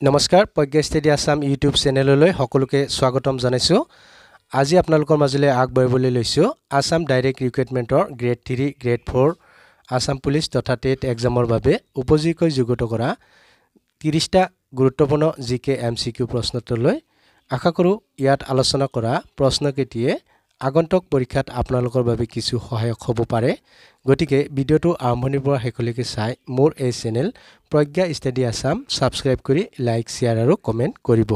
নমস্কাৰ Pragya study Assam YouTube চেনেললৈ সকলোকে স্বাগতম জনাইছো। আজি আপোনালোকৰ মাজলৈ আগবাঢ়িবলৈ লৈছো আসাম ডাইৰেক্ট ৰিক্ৰুটমেন্টৰ গ্ৰেড 3 গ্ৰেড 4 আসাম পুলিচ তথা টেট এক্সামৰ বাবে উপযোগী যুগত কৰা 30টা গুৰুত্বপূৰ্ণ জিকে এমসিকিউ প্ৰশ্নোত্তৰলৈ আশা কৰো ইয়াত আলোচনা কৰা প্ৰশ্নকেটিয়ে আগন্তুক পৰীক্ষাত আপোনালোকৰ বাবে কিছু সহায়ক হ'ব পাৰে। গতিকে ভিডিওটো আৰম্ভণিৰ পৰা শেষলৈকে চাই মোৰ এই channel Pragya study Assam subscribe কৰি লাইক শেয়াৰ আৰু কমেন্ট কৰিব।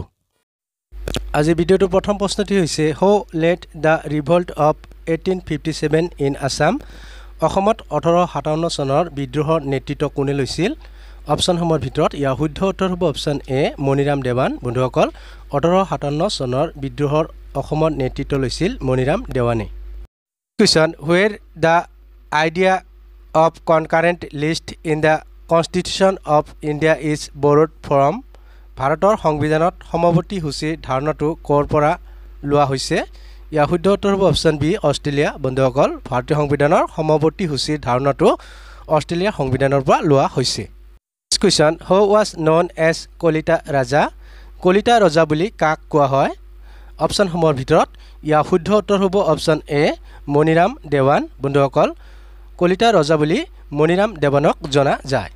আজি ভিডিওটো প্ৰথম প্ৰশ্নটি হৈছে how let the revolt of 1857 in Assam. অসমত 1857 চনৰ বিদ্ৰোহৰ নেতৃত্ব কোনে লৈছিল? অপশনসমূহৰ ভিতৰত ইয়াৰ শুদ্ধ উত্তৰ হ'ব অপশন এ মনিৰাম দেৱান। বন্ধুসকল 1857 চনৰ বিদ্ৰোহৰ অসমত নেতৃত্ব লৈছিল Maniram দেৱানে। Question where the idea of concurrent list in the Constitution of India is borrowed from? ভাৰতৰ সংবিধানত সমৱৰ্তী সূচীৰ ধাৰণাটো ক'ৰ পৰা লোৱা হৈছে? ইয়াৰ শুদ্ধ উত্তৰ হ'ব অপশন বি অষ্ট্ৰেলিয়া। বন্ধুসকল ভাৰতীয় সংবিধানৰ সমৱৰ্তী সূচীৰ ধাৰণাটো অষ্ট্ৰেলিয়াৰ সংবিধানৰ পৰা লোৱা হৈছে। Question who was known as Kalita ৰাজা? কলিতা ৰজা বুলি কাক কোৱা হয়? অপশনসমূহৰ ভিতৰত ইয়াৰ শুদ্ধ উত্তৰ হ'ব অপশন এ মনিৰাম দেৱান। বন্ধুসকল কলিতা ৰজা বুলি মনিৰাম দেৱানক জনা যায়।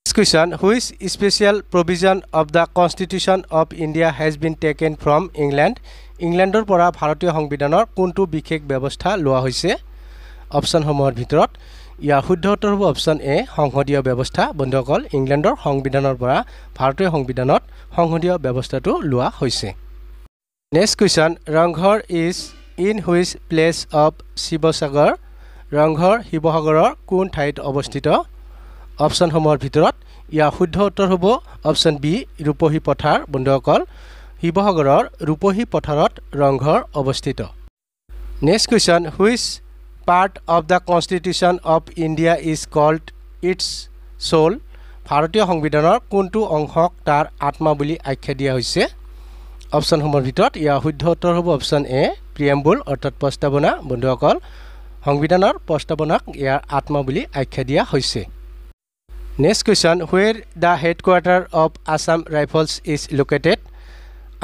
Question which special provision of the Constitution of India has been taken from England? ইংলেণ্ডৰ পৰা ভাৰতীয় সংবিধানৰ কোনটো বিশেষ ব্যৱস্থা লোৱা হৈছে? অপশনসমূহৰ ভিতৰত ইয়াৰ শুদ্ধ উত্তৰ হ'ব অপশন এ সংসদীয় ব্যৱস্থা। বন্ধুসকল ইংলেণ্ডৰ সংবিধানৰ পৰা ভাৰতীয় সংবিধানত সংসদীয় ব্যৱস্থাটো লোৱা হৈছে। Next question Rang Ghar is in which place of Sivasagar? Rang Ghar শিৱসাগৰৰ কোন ঠাইত অৱস্থিত? অপশনসমূহৰ ভিতৰত ইয়াৰ শুদ্ধ উত্তৰ হ'ব অপশন বি ৰূপহী পথাৰ। বন্ধুসকল শিৱসাগৰৰ ৰূপহী পথাৰত ৰংঘৰ অৱস্থিত। Next question which part of the Constitution of India is called its soul? ভাৰতীয় সংবিধানৰ কোনটো অংশক তাৰ আত্মা বুলি আখ্যা দিয়া হৈছে? অপশনসমূহৰ ভিতৰত ইয়াৰ শুদ্ধ উত্তৰ হ'ব অপশন এ প্ৰিএম্বুল অৰ্থাৎ প্ৰস্তাৱনা। বন্ধুসকল সংবিধানৰ প্ৰস্তাৱনাক ইয়াৰ আত্মা বুলি আখ্যা দিয়া হৈছে। Next question where the headquarter of Assam Rifles is located?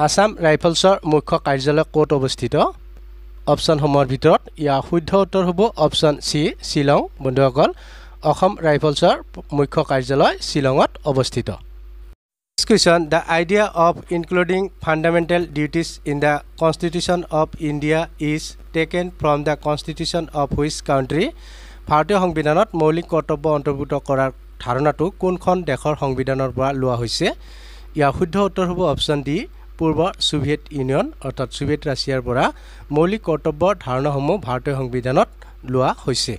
Assam ৰাইফলছৰ মুখ্য কাৰ্যালয় ক'ত অৱস্থিত? অপশনসমূহৰ ভিতৰত ইয়াৰ শুদ্ধ উত্তৰ হ'ব অপশন চি শ্বিলং। বন্ধুসকল অসম ৰাইফলছৰ মুখ্য কাৰ্যালয় শ্বিলঙত অৱস্থিত। Next question the idea of including fundamental duties in the Constitution of India is taken from the Constitution of which country? ভাৰতীয় সংবিধানত মৌলিক কৰ্তব্য অন্তৰ্ভুক্ত কৰাৰ ধাৰণাটো কোনখন দেশৰ সংবিধানৰ পৰা লোৱা হৈছে? ইয়াৰ শুদ্ধ উত্তৰ হ'ব অপশন ডি পূৰ্ব সোভিয়েট ইউনিয়ন অৰ্থাৎ সোভিয়েট ৰাছিয়াৰ পৰা মৌলিক কৰ্তব্যৰ ধাৰণাসমূহ ভাৰতীয় সংবিধানত লোৱা হৈছে।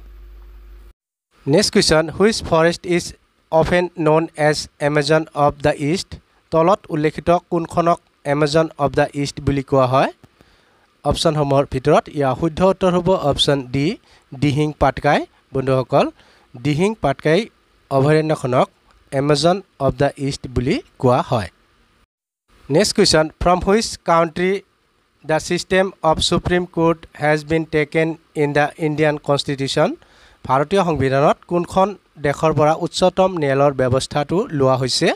Next question which forest is often known as Amazon of the East? তলত উল্লেখিত কোনখনক Amazon of the East বুলি কোৱা হয়? অপশনসমূহৰ ভিতৰত ইয়াৰ শুদ্ধ উত্তৰ হ'ব অপশন ডি দিহিং পাটকাই। বন্ধুসকল Dihing Patkai অভয়াৰণ্যখনক Amazon of the East বুলি কোৱা হয়। Next question from which country the system of Supreme Court has been taken in the Indian Constitution? ভাৰতীয় সংবিধানত কোনখন দেশৰ পৰা উচ্চতম ন্যায়ালয়ৰ ব্যৱস্থাটো লোৱা হৈছে?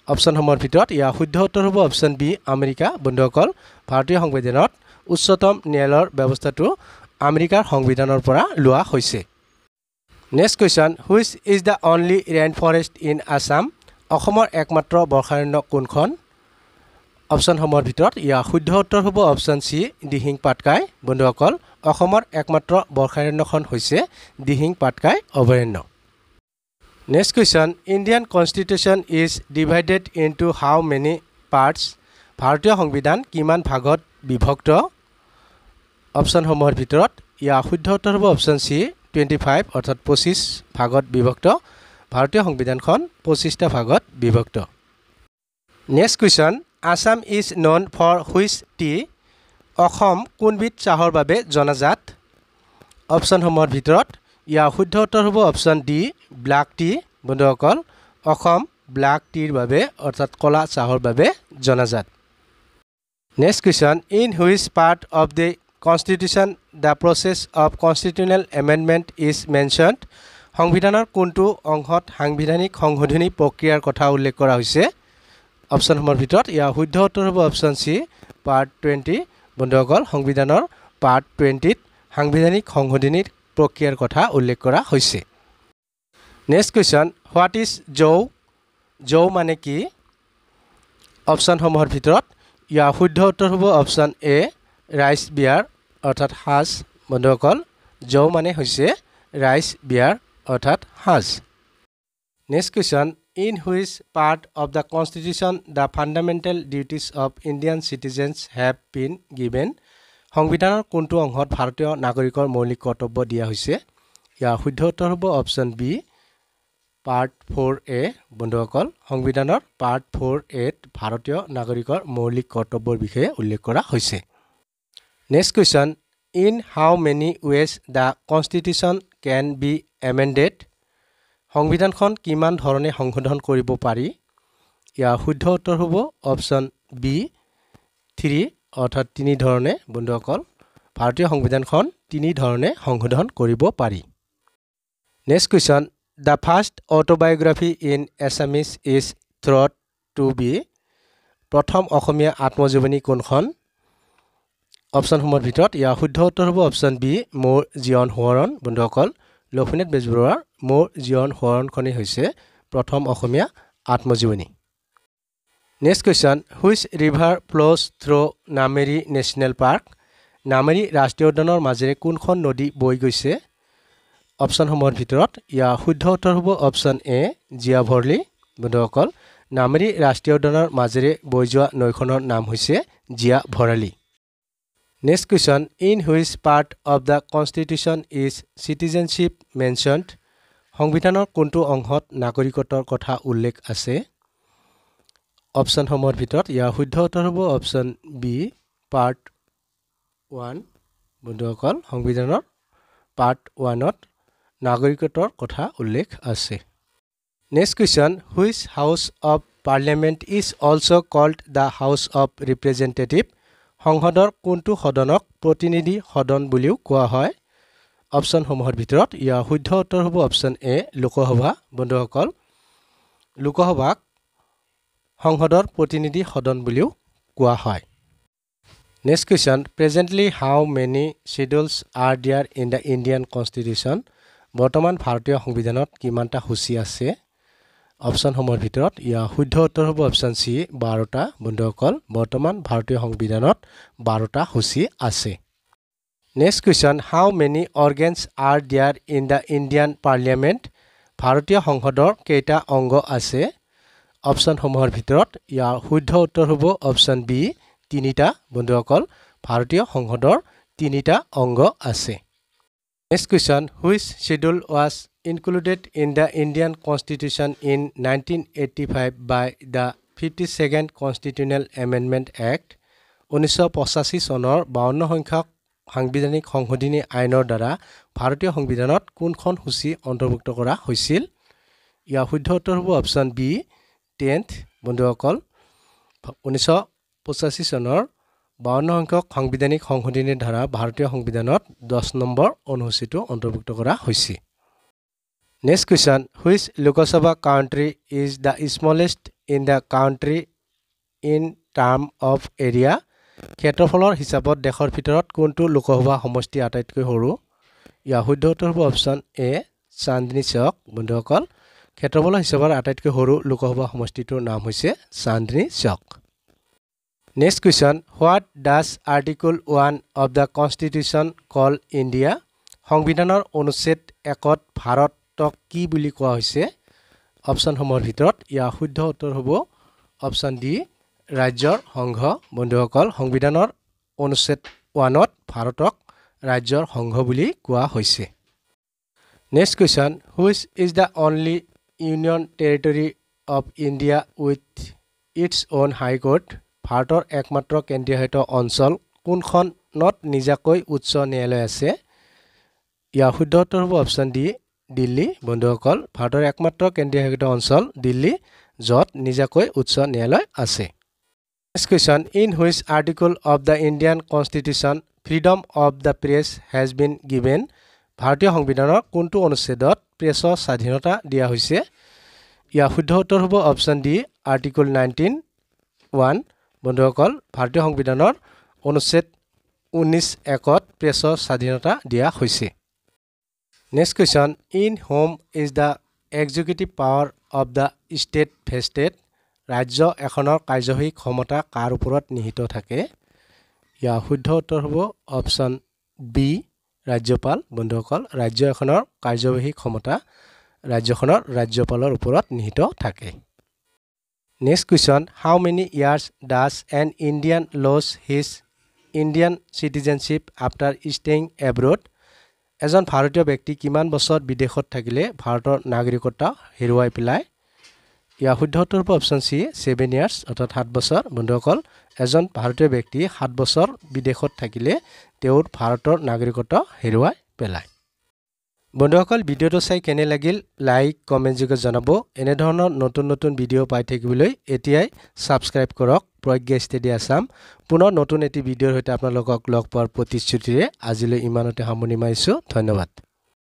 অপশনসমূহৰ ভিতৰত ইয়াৰ শুদ্ধ উত্তৰ হ'ব অপশন বি আমেৰিকা। বন্ধুসকল ভাৰতীয় সংবিধানত উচ্চতম ন্যায়ালয়ৰ ব্যৱস্থাটো আমেৰিকাৰ সংবিধানৰ পৰা লোৱা হৈছে। Next question which is the only rainforest in Assam? অসমৰ একমাত্ৰ বৰ্ষাৰণ্য কোনখন? অপশনসমূহৰ ভিতৰত ইয়াৰ শুদ্ধ উত্তৰ হ'ব অপশন চি দিহিং পাটকাই। বন্ধুসকল অসমৰ একমাত্ৰ বৰ্ষাৰণ্যখন হৈছে দিহিং পাটকাই অভয়াৰণ্য। Next question Indian Constitution is divided into how many parts? ভাৰতীয় সংবিধান কিমান ভাগত বিভক্ত? অপশনসমূহৰ ভিতৰত ইয়াৰ শুদ্ধ উত্তৰ হ'ব অপশন চি 25 অৰ্থাৎ 25 ভাগত বিভক্ত। ভাৰতীয় সংবিধানখন 25টা ভাগত বিভক্ত। Next question Assam is known for which tea? Assam কোনবিধ চাহৰ বাবে জনাজাত? অপশনসমূহৰ ভিতৰত ইয়াৰ শুদ্ধ উত্তৰ হ'ব অপশন ডি ব্লাক টি। বন্ধুসকল অসম ব্লাক টিৰ বাবে অৰ্থাৎ কলা চাহৰ বাবে জনাজাত। Next question in which part of the Constitution the process of constitutional amendment is mentioned? সংবিধানৰ কোনটো অংশত সাংবিধানিক সংশোধনী প্ৰক্ৰিয়াৰ কথা উল্লেখ কৰা হৈছে? অপশ্যনসমূহৰ ভিতৰত ইয়াৰ শুদ্ধ উত্তৰ হ'ব অপশ্যন চি পাৰ্ট 20 বন্ধুসকল সংবিধানৰ পাৰ্ট 20ত সাংবিধানিক সংশোধনীৰ প্ৰক্ৰিয়াৰ কথা উল্লেখ কৰা হৈছে নেক্সট কোৱেশ্চন হোৱাট ইজ জৌ জৌ মানে কি অপশ্যনসমূহৰ ভিতৰত ইয়াৰ শুদ্ধ উত্তৰ হ'ব অপশ্যন এ ৰাইচ বিয়াৰ অৰ্থাৎ হাজ বন্ধুসকল জৌ মানে হৈছে ৰাইচ বিয়াৰ অৰ্থাৎ হাজ next question in which part of the constitution the fundamental duties of Indian citizens have been given সংবিধানৰ কোনটো অংশত ভাৰতীয় নাগৰিকৰ মৌলিক কৰ্তব্য দিয়া হৈছে ইয়াৰ শুদ্ধ উত্তৰ হ'ব অপশ্যন বি পাৰ্ট 4a বন্ধুসকল সংবিধানৰ পাৰ্ট 4a ত ভাৰতীয় নাগৰিকৰ মৌলিক কৰ্তব্যৰ বিষয়ে উল্লেখ কৰা হৈছে next question in how many ways the constitution can be amended সংবিধানখন কিমান ধৰণে সংশোধন কৰিব পাৰি ইয়াৰ শুদ্ধ উত্তৰ হ'ব অপশ্যন বি 3 অৰ্থাৎ 3 ধৰণে বন্ধুসকল ভাৰতীয় সংবিধানখন 3 ধৰণে সংশোধন কৰিব পাৰি next question the first autobiography in Assamese is thought to be প্ৰথম অসমীয়া আত্মজীৱনী কোনখন অপশ্যনসমূহৰ ভিতৰত ইয়াৰ শুদ্ধ উত্তৰ হ'ব অপশ্যন বি মোৰ জীৱন সোঁৱৰণ বন্ধুসকল লক্ষ্মীনাথ বেজবৰুৱাৰ মোৰ জীৱন সোঁৱৰণখনেই হৈছে প্ৰথম অসমীয়া আত্মজীৱনী next question which river flows through Nameri national park Nameri ৰাষ্ট্ৰীয় উদ্যানৰ মাজেৰে কোনখন নদী বৈ গৈছে অপশ্যনসমূহৰ ভিতৰত ইয়াৰ শুদ্ধ উত্তৰ হ'ব অপশ্যন এ জিয়া ভৰলী বন্ধুসকল নামেৰী ৰাষ্ট্ৰীয় উদ্যানৰ মাজেৰে বৈ যোৱা নৈখনৰ নাম হৈছে জিয়া Bharali Next question, in which part of the constitution is citizenship mentioned? সংবিধানৰ কোনটো অংশত নাগৰিকত্বৰ কথা উল্লেখ আছে অপশ্যনসমূহৰ ভিতৰত ইয়াৰ শুদ্ধ উত্তৰ হ'ব অপশ্যন বি পাৰ্ট 1 বন্ধুসকল সংবিধানৰ পাৰ্ট 1ত নাগৰিকত্বৰ কথা উল্লেখ আছে next question which house of parliament is also called the house of representative সংসদৰ কোনটো সদনক প্ৰতিনিধি সদন বুলিও কোৱা হয় অপশ্যনসমূহৰ ভিতৰত ইয়াৰ শুদ্ধ উত্তৰ হ'ব অপশ্যন এ লোকসভা বন্ধুসকল লোকসভাক সংসদৰ প্ৰতিনিধি সদন বুলিও কোৱা হয় next question presently how many schedules are there in the Indian constitution বৰ্তমান ভাৰতীয় সংবিধানত কিমানটা সূচী আছে অপশ্যনসমূহৰ ভিতৰত ইয়াৰ শুদ্ধ উত্তৰ হ'ব অপশ্যন চি 12টা বন্ধুসকল বৰ্তমান ভাৰতীয় সংবিধানত 12টা সূচী আছে next question how many organs are there in the Indian parliament ভাৰতীয় সংসদৰ কেইটা অংগ আছে অপশ্যনসমূহৰ ভিতৰত ইয়াৰ শুদ্ধ উত্তৰ হ'ব অপশ্যন বি 3টা বন্ধুসকল ভাৰতীয় সংসদৰ 3টা অংগ আছে next question which schedule was included in the Indian Constitution in 1985 by the 52nd Constitutional Amendment Act 1985 চনৰ 52 সংখ্যক সাংবিধানিক সংশোধনী আইনৰ দ্বাৰা ভাৰতীয় সংবিধানত কোনখন সূচী অন্তৰ্ভুক্ত কৰা হৈছিল ইয়াৰ শুদ্ধ উত্তৰ হ'ব অপশ্যন বি 10th বন্ধুসকল 1985 চনৰ 52 সংখ্যক সাংবিধানিক সংশোধনীৰ দ্বাৰা ভাৰতীয় সংবিধানত 10 নম্বৰ অনুসূচীটো অন্তৰ্ভুক্ত কৰা হৈছে Next question, which Lok Sabha country is the smallest in the country in term of area? ক্ষেত্ৰফলৰ হিচাপত দেশৰ ভিতৰত কোনটো লোকসভা সমষ্টি আটাইতকৈ সৰু ইয়াৰ শুদ্ধ উত্তৰ হ'ব অপশ্যন এ চান্দনী চক বন্ধুসকল ক্ষেত্ৰফলৰ হিচাপত আটাইতকৈ সৰু লোকসভা সমষ্টিটোৰ নাম হৈছে চান্দনী চক Next question, what does article 1 of the constitution call India? সংবিধানৰ অনুচ্ছেদ 1ত ভাৰতক কি বুলি কোৱা হৈছে অপশ্যনসমূহৰ ভিতৰত ইয়াৰ শুদ্ধ উত্তৰ হ'ব অপশ্যন ডি ৰাজ্যৰ সংঘ বন্ধুসকল সংবিধানৰ অনুচ্ছেদ 1ত ভাৰতক ৰাজ্যৰ সংঘ বুলি কোৱা হৈছে Next question, which is the only union territory of India with its own high court? ভাৰতৰ একমাত্ৰ কেন্দ্ৰীয়শাসিত অঞ্চল কোনখনত নিজাকৈ উচ্চ ন্যায়ালয় আছে ইয়াৰ শুদ্ধ উত্তৰ হ'ব অপশ্যন ডি দিল্লী বন্ধুসকল ভাৰতৰ একমাত্ৰ কেন্দ্ৰীয়শাসিত অঞ্চল দিল্লী য'ত নিজাকৈ উচ্চ ন্যায়ালয় আছে Next question, in which article of the Indian Constitution freedom of the press has been given? ভাৰতীয় সংবিধানৰ কোনটো অনুচ্ছেদত প্ৰেছৰ স্বাধীনতা দিয়া হৈছে ইয়াৰ শুদ্ধ উত্তৰ হ'ব অপশ্যন ডি আৰ্টিকল 19 1 বন্ধুসকল ভাৰতীয় সংবিধানৰ অনুচ্ছেদ 19(1)ত প্ৰেছৰ স্বাধীনতা দিয়া হৈছে next question in home is the executive power of the state vested ৰাজ্য এখনৰ কাৰ্যবাহী ক্ষমতা কাৰ ওপৰত নিহিত থাকে ইয়াৰ শুদ্ধ উত্তৰ হ'ব অপচন বি ৰাজ্যপাল বন্ধুসকল ৰাজ্য এখনৰ কাৰ্যবাহী ক্ষমতা ৰাজ্যখনৰ ৰাজ্যপালৰ ওপৰত নিহিত থাকে next question how many years does an Indian lose his Indian citizenship after staying abroad এজন ভাৰতীয় ব্যক্তি কিমান বছৰ বিদেশত থাকিলে ভাৰতৰ নাগৰিকত্ব হেৰুৱাই পেলায় ইয়াৰ শুদ্ধ উত্তৰ হ'ব অপচন সি 7 ইয়াৰ্ছ অৰ্থাৎ 7 বছৰ বন্ধুসকল এজন ভাৰতীয় ব্যক্তি 7 বছৰ বিদেশত থাকিলে তেওঁৰ ভাৰতৰ নাগৰিকত্ব হেৰুৱাই পেলায় বন্ধুসকল ভিডিওটো চাই কেনে লাগিল লাইক কমেন্ট যোগে জনাব এনে ধৰণৰ নতুন নতুন ভিডিও পাই থাকিবলৈ এতিয়াই সাবস্ক্ৰাইব কৰক প্ৰজ্ঞা ষ্টাডি আসাম পুনৰ নতুন এটি ভিডিওৰ সৈতে আপোনালোকক লগ পোৱাৰ প্ৰতিশ্ৰুতিৰে আজিলৈ ইমানতে সামৰণি মাৰিছো ধন্যবাদ